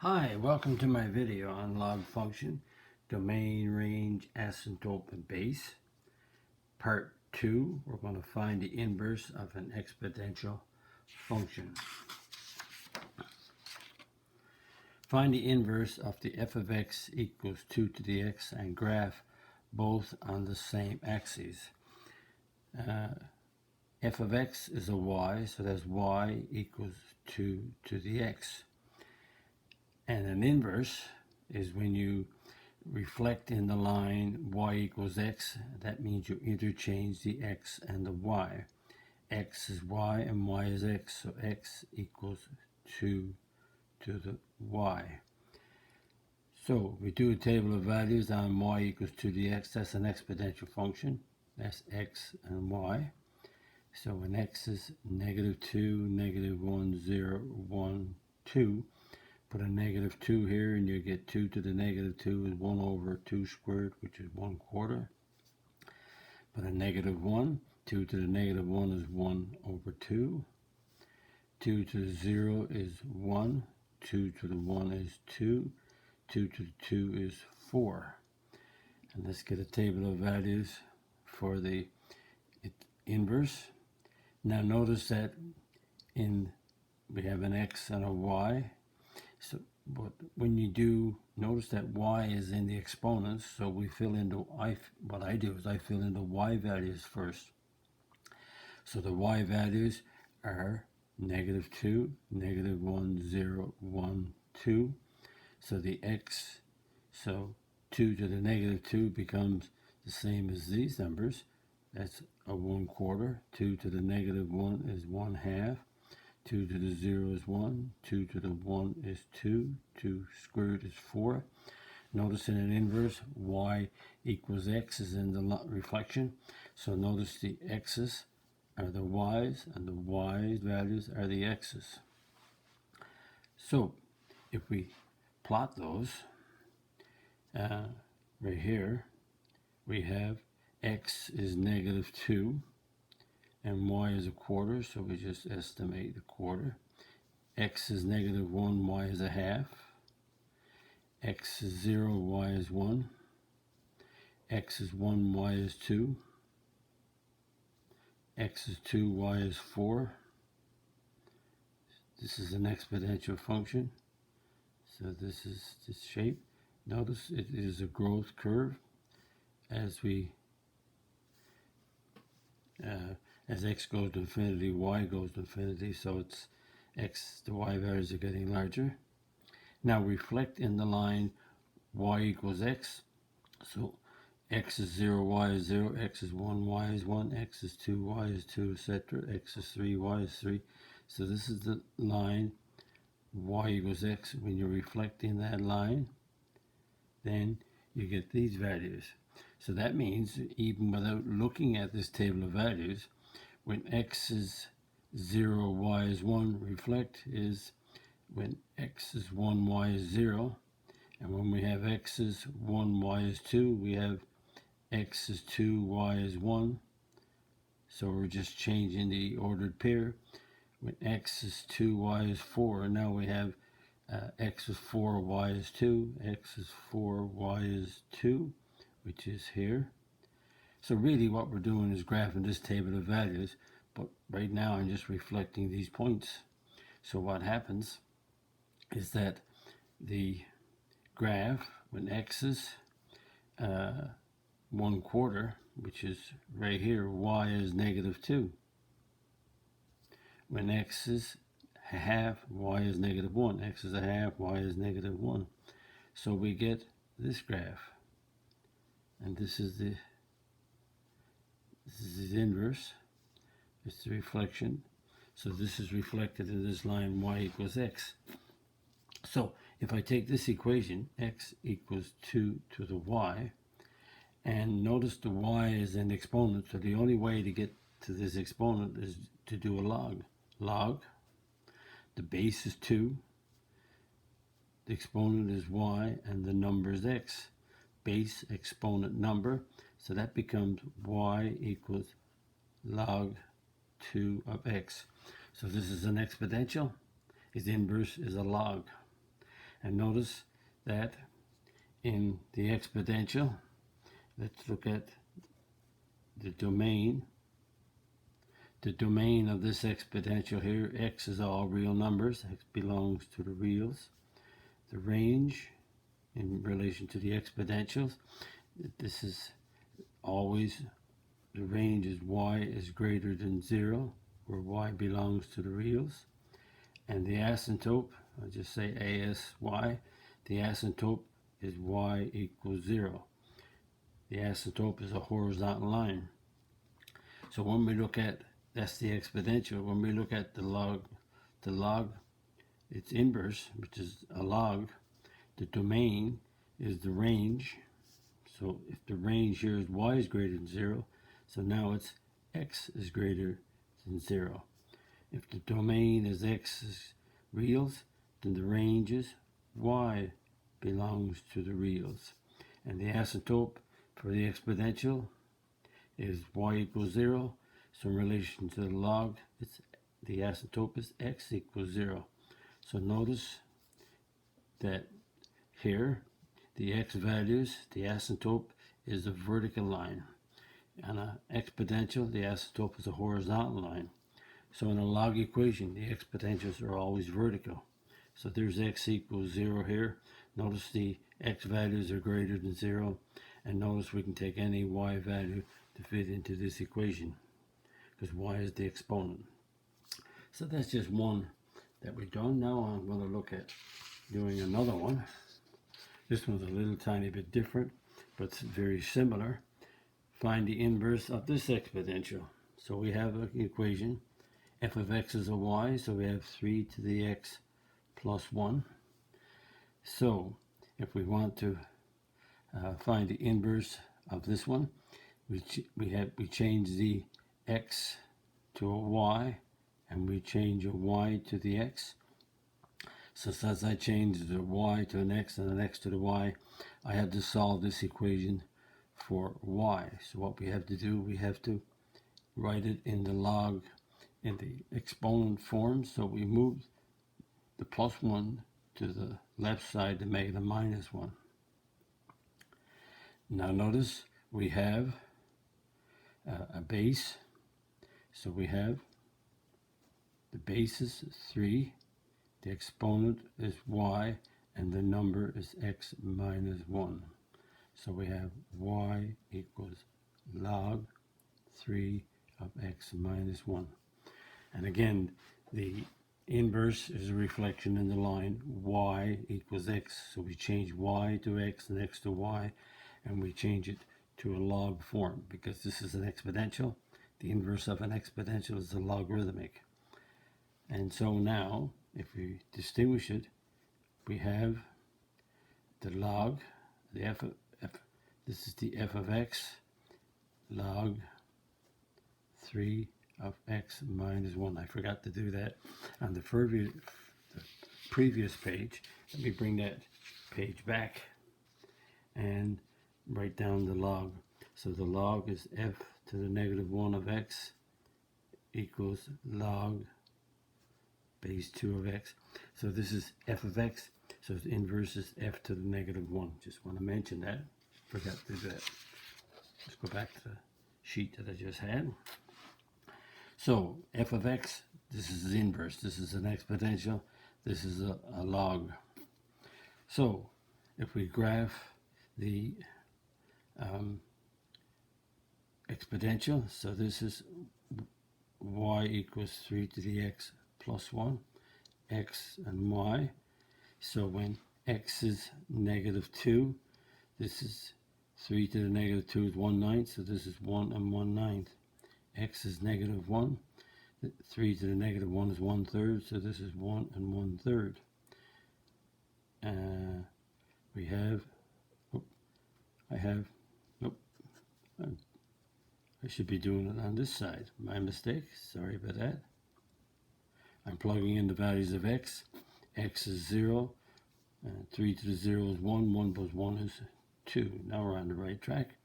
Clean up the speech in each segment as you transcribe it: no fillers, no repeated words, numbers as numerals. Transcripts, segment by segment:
Hi, welcome to my video on log function, domain, range, asymptote, and base. Part 2, we're going to find the inverse of an exponential function. Find the inverse of the f of x equals 2 to the x and graph both on the same axes. F of x is a y, so that's y equals 2 to the x. And an inverse is when you reflect in the line y equals x. That means you interchange the x and the y. X is y and y is x, so x equals 2 to the y. So we do a table of values on y equals 2 to the x. That's an exponential function. That's x and y. So when x is negative 2, negative 1, 0, 1, 2, put a negative 2 here and you get 2 to the negative 2 is 1 over 2 squared, which is 1/4. Put a negative 1, 2 to the negative 1 is 1 over 2. 2 to the 0 is 1, 2 to the 1 is 2, 2 to the 2 is 4. And let's get a table of values for the inverse. Now notice that we have an x and a y. So, but when you do, notice that y is in the exponents, so we fill in what I do is I fill in the y values first. So the y values are negative 2, negative 1, 0, 1, 2. So the x, so 2 to the negative 2 becomes the same as these numbers. That's a 1/4. 2 to the negative 1 is 1/2. 2 to the 0 is 1, 2 to the 1 is 2, 2 squared is 4. Notice in an inverse, y equals x is in the reflection. So notice the x's are the y's and the y's values are the x's. So if we plot those, right here, we have x is negative 2. And y is 1/4, so we just estimate 1/4. X is negative 1, y is 1/2. X is 0, y is 1. X is 1, y is 2. X is 2, y is 4. This is an exponential function. So this is this shape. Notice it is a growth curve as x goes to infinity, y goes to infinity, so it's x, the y values are getting larger. Now reflect in the line y equals x. So x is 0, y is 0, x is 1, y is 1, x is 2, y is 2, etc. X is 3, y is 3. So this is the line y equals x. When you reflect in that line, then you get these values. So that means even without looking at this table of values, when x is 0, y is 1, reflect is when x is 1, y is 0. And when we have x is 1, y is 2, we have x is 2, y is 1. So we're just changing the ordered pair. When x is 2, y is 4, and now we have x is 4, y is 2, x is 4, y is 2, which is here. So really what we're doing is graphing this table of values, but right now I'm just reflecting these points. So what happens is that the graph, when x is 1/4, which is right here, y is negative 2. When x is 1/2, y is negative 1. X is 1/2, y is negative 1. So we get this graph. And this is the inverse. It's the reflection. So this is reflected in this line y equals x. So if I take this equation, x equals 2 to the y, and notice the y is an exponent, so the only way to get to this exponent is to do a log. Log, the base is 2, the exponent is y, and the number is x. Base exponent number, so that becomes y equals log 2 of x. So this is an exponential. Its inverse is a log. And notice that in the exponential, let's look at the domain. The domain of this exponential here, x is all real numbers, x belongs to the reals. The range in relation to the exponentials, this is always, the range is y is greater than 0, where y belongs to the reals. And the asymptote, I'll just say ASY, the asymptote is y equals 0. The asymptote is a horizontal line. So when we look at, that's the exponential, when we look at the log, its inverse, which is a log, the domain is the range. So if the range here is y is greater than 0, so now it's x is greater than 0. If the domain is x is reals, then the range is y belongs to the reals. And the asymptote for the exponential is y equals 0. So in relation to the log, the asymptote is x equals 0. So notice that here, the x values, the asymptote is a vertical line. On an exponential, the asymptote is a horizontal line. So in a log equation, the exponentials are always vertical. So there's x equals 0 here. Notice the x values are greater than 0. And notice we can take any y value to fit into this equation, because y is the exponent. So that's just one that we've done. Now I'm going to look at doing another one. This one's a little tiny bit different, but it's very similar. Find the inverse of this exponential. So we have an equation. F of x is a y, so we have 3 to the x plus 1. So if we want to find the inverse of this one, we change the x to a y, and we change a y to the x. So since I changed the y to an x and an x to the y, I have to solve this equation for y. So what we have to do, we have to write it in the log, in the exponent form. So we move the plus 1 to the left side to make it a minus 1. Now notice we have a base. So we have the base is 3, the exponent is y, and the number is x minus 1. So we have y equals log 3 of x minus 1. And again, the inverse is a reflection in the line y equals x. So we change y to x and x to y, and we change it to a log form, because this is an exponential. The inverse of an exponential is a logarithmic. And so now, if we distinguish it, we have the log, the f, this is the f of x, log 3 of x minus 1. I forgot to do that on the previous page. Let me bring that page back and write down the log. So the log is f to the negative 1 of x equals log base 2 of x. So this is f of x, so the inverse is f to the negative 1. Just want to mention that. Forgot to do that. Let's go back to the sheet that I just had. So f of x, this is the inverse. This is an exponential. This is a log. So if we graph the exponential, so this is y equals 3 to the x plus 1, x and y. So when x is negative 2, this is 3 to the negative 2 is 1/9, so this is 1 and 1/9. X is negative 1, 3 to the negative 1 is 1/3, so this is 1 and 1/3. We have, I should be doing it on this side. My mistake, sorry about that. I'm plugging in the values of x. X is 0, 3 to the 0 is 1, 1 plus 1 is 2. Now we're on the right track.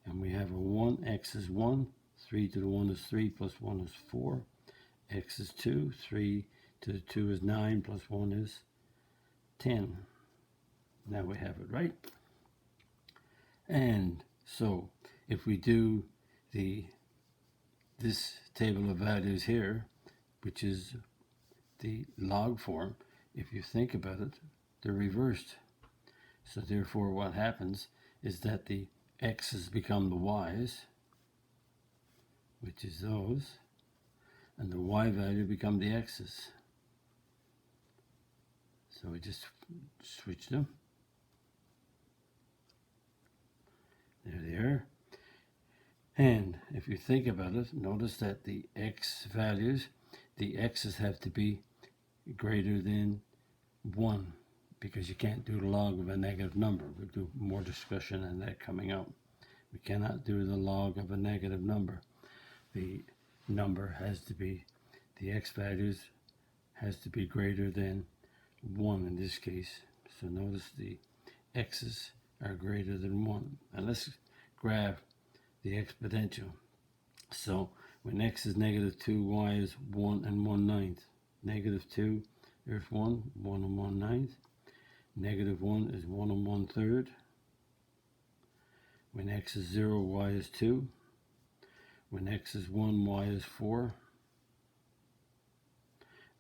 And we have a 1, x is 1, 3 to the 1 is 3, plus 1 is 4. X is 2, 3 to the 2 is 9, plus 1 is 10. Now we have it right. And so if we do this table of values here, which is the log form, if you think about it, they're reversed. So therefore what happens is that the x's become the y's, which is those, and the y value become the x's. So we just switch them. There they are. And if you think about it, notice that the x values, the x's have to be greater than 1, because you can't do the log of a negative number. We'll do more discussion on that coming up. We cannot do the log of a negative number. The number has to be, the x values has to be greater than 1 in this case. So notice the x's are greater than 1. And let's graph the exponential. So when x is negative 2, y is 1 and 1/9. Negative 2, there's 1, 1 and 1/9. Negative 1 is 1 and 1/3. When x is 0, y is 2. When x is 1, y is 4.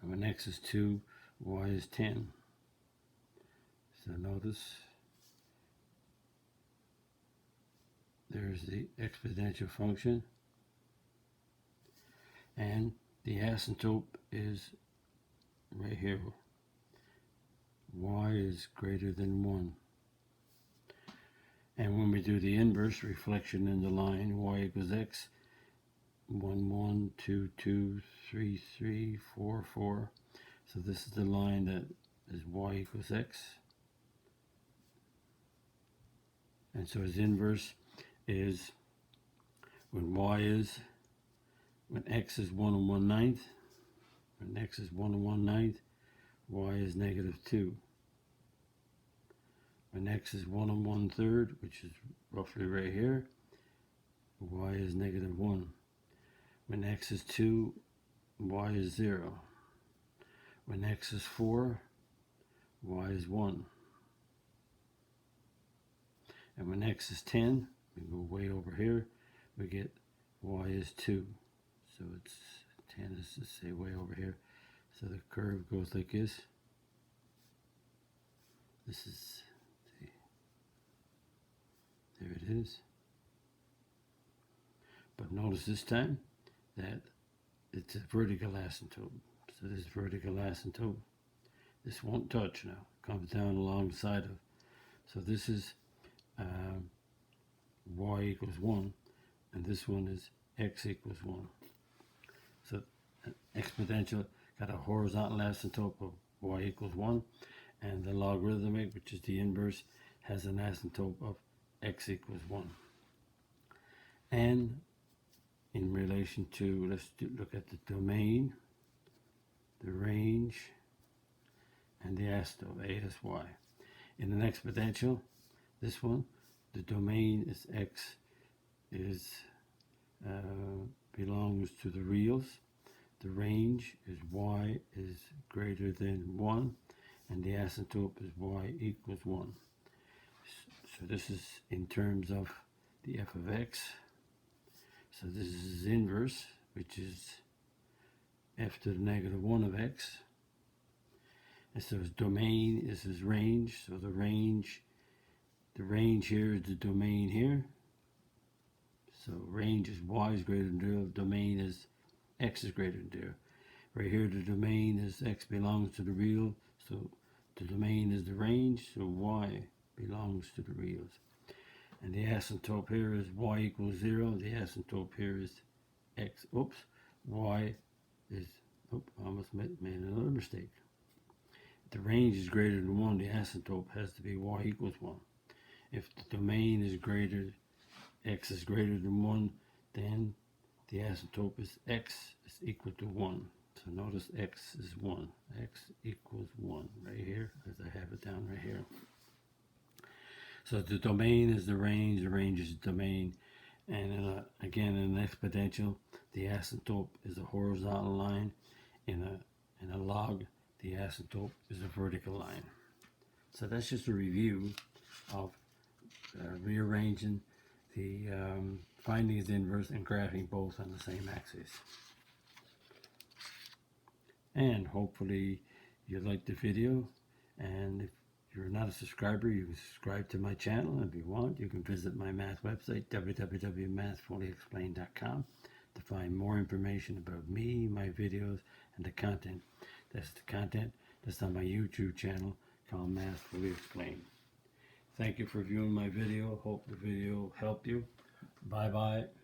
And when x is 2, y is 10. So notice there's the exponential function. And the asymptote is right here. Y is greater than 1. And when we do the inverse reflection in the line, y equals x, 1, 1, 2, 2, 3, 3, 4, 4. So this is the line that is y equals x. And so its inverse is when x is 1 and 1/9, when x is 1 and 1/9, y is negative 2. When x is 1 and 1/3, which is roughly right here, y is negative 1. When x is 2, y is 0. When x is 4, y is 1. And when x is 10, we go way over here, we get y is 2. So it's 10 is to say way over here. So the curve goes like this. This is, there it is. But notice this time that it's a vertical asymptote. So this vertical asymptote, this won't touch now. Comes down alongside of. So this is y equals 1, and this one is x equals 1. So exponential got a horizontal asymptote of y equals 1, and the logarithmic, which is the inverse, has an asymptote of x equals 1. And in relation to, let's look at the domain, the range, and the asymptote, ASY. In an exponential, this one, the domain is x is belongs to the reals. The range is y is greater than 1, and the asymptote is y equals 1. So this is in terms of the f of x. So this is inverse, which is f to the negative 1 of x. And so his domain is his range. So the range here is the domain here. So range is y is greater than 0. Domain is x is greater than 0. Right here the domain is x belongs to the real. So the domain is the range. So y belongs to the reals. And the asymptote here is y equals 0. The asymptote here is x. Oops. Y is, I almost made another mistake. If the range is greater than 1, the asymptote has to be y equals 1. If the domain is greater, x is greater than 1, then the asymptote is x is equal to 1. So notice x is 1. X equals 1 right here, as I have it down right here. So the domain is the range is the domain, and again in an exponential, the asymptote is a horizontal line. In a log, the asymptote is a vertical line. So that's just a review of rearranging the finding its inverse and graphing both on the same axis. And hopefully you liked the video, and if you're not a subscriber, you can subscribe to my channel. If you want, you can visit my math website, www.mathfullyexplained.com, to find more information about me, my videos, and the content. That's the content that's on my YouTube channel called Math Fully Explained. Thank you for viewing my video. Hope the video helped you. Bye-bye.